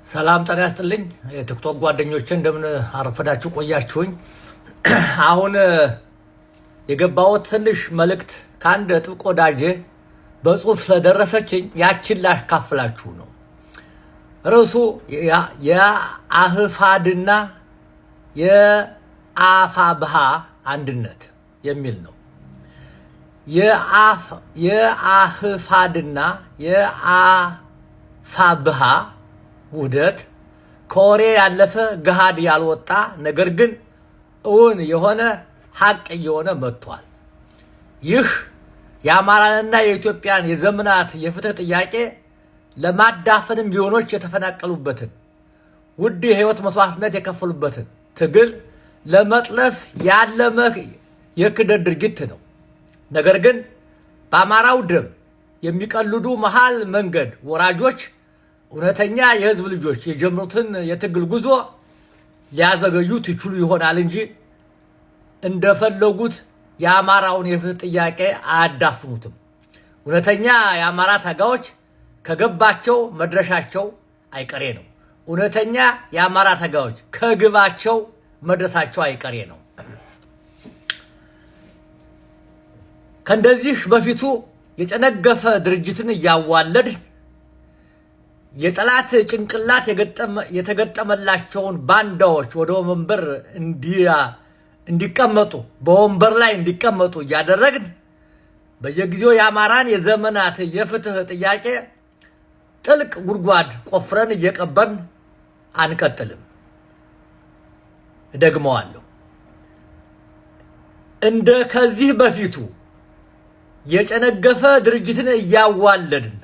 ሰላም ጤና ይስጥልኝ የቲክቶክ ጓደኞቼ እንደምን አረፈዳችሁ ቆያችሁኝ። አሁን የገባሁት ትንሽ መልእክት ከአንድ ጥብቅ ወዳጄ በጽሁፍ ስለደረሰችኝ ያችን ላካፍላችሁ ነው። ርዕሱ የአህፋድና የአፋብሃ አንድነት የሚል ነው። የአህፋድና የአፋብሃ ውህደት ከወሬ ያለፈ ገሃድ ያልወጣ ነገር ግን እውን የሆነ ሀቅ እየሆነ መጥቷል። ይህ የአማራንና የኢትዮጵያን የዘመናት የፍትህ ጥያቄ ለማዳፈን ሚሊዮኖች የተፈናቀሉበትን ውድ የህይወት መስዋዕትነት የከፈሉበትን ትግል ለመጥለፍ ያለመ የክህደት ድርጊት ነው። ነገር ግን በአማራው ደም የሚቀልዱ መሃል መንገድ ወራጆች እውነተኛ የህዝብ ልጆች የጀመሩትን የትግል ጉዞ ሊያዘገዩት ይችሉ ይሆናል እንጂ እንደፈለጉት የአማራውን የፍትህ ጥያቄ አያዳፍኑትም። እውነተኛ የአማራ ታጋዮች ከገባቸው መድረሻቸው አይቀሬ ነው። እውነተኛ የአማራ ታጋዮች ከግባቸው መድረሳቸው አይቀሬ ነው። ከእንደዚህ በፊቱ የጨነገፈ ድርጅትን እያዋለድ የጠላት ጭንቅላት የተገጠመላቸውን ባንዳዎች ወደ ወንበር እንዲቀመጡ በወንበር ላይ እንዲቀመጡ እያደረግን በየጊዜው የአማራን የዘመናት የፍትህ ጥያቄ ጥልቅ ጉድጓድ ቆፍረን እየቀበርን አንቀጥልም። እደግመዋለሁ። እንደ ከዚህ በፊቱ የጨነገፈ ድርጅትን እያዋለድን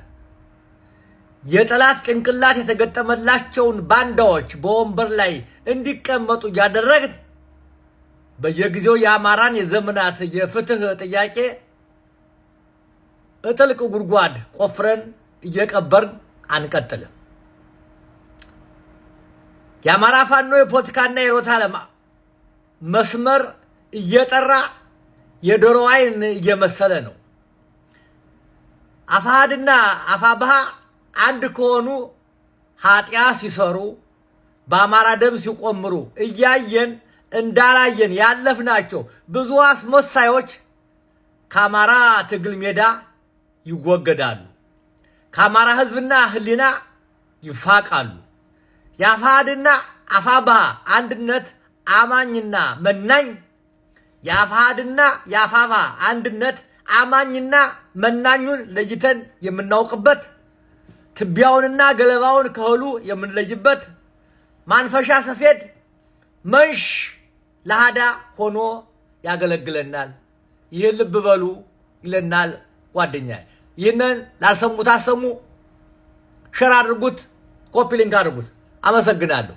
የጠላት ጭንቅላት የተገጠመላቸውን ባንዳዎች በወንበር ላይ እንዲቀመጡ እያደረግን በየጊዜው የአማራን የዘመናት የፍትህ ጥያቄ ጥልቅ ጉድጓድ ቆፍረን እየቀበርን አንቀጥልም። የአማራ ፋኖ የፖለቲካና የሮታ ዓለም መስመር እየጠራ የዶሮ አይን እየመሰለ ነው። አፋሃድና አፋብሃ አንድ ከሆኑ ኃጢአት ሲሰሩ በአማራ ደም ሲቆምሩ እያየን እንዳላየን ያለፍናቸው ብዙ አስመሳዮች ከአማራ ትግል ሜዳ ይወገዳሉ። ከአማራ ህዝብና ህሊና ይፋቃሉ። የአፋሃድና አፋብሃ አንድነት አማኝና መናኝ የአፋሃድና የአፋብሃ አንድነት አማኝና መናኙን ለይተን የምናውቅበት ትቢያውንና ገለባውን ከህሉ የምንለይበት ማንፈሻ ሰፌድ መንሽ ለሃዳ ሆኖ ያገለግለናል። ይህን ልብ በሉ ይለናል ጓደኛዬ። ይህንን ላልሰሙት አሰሙ፣ ሸር አድርጉት፣ ኮፒ ሊንክ አድርጉት። አመሰግናለሁ።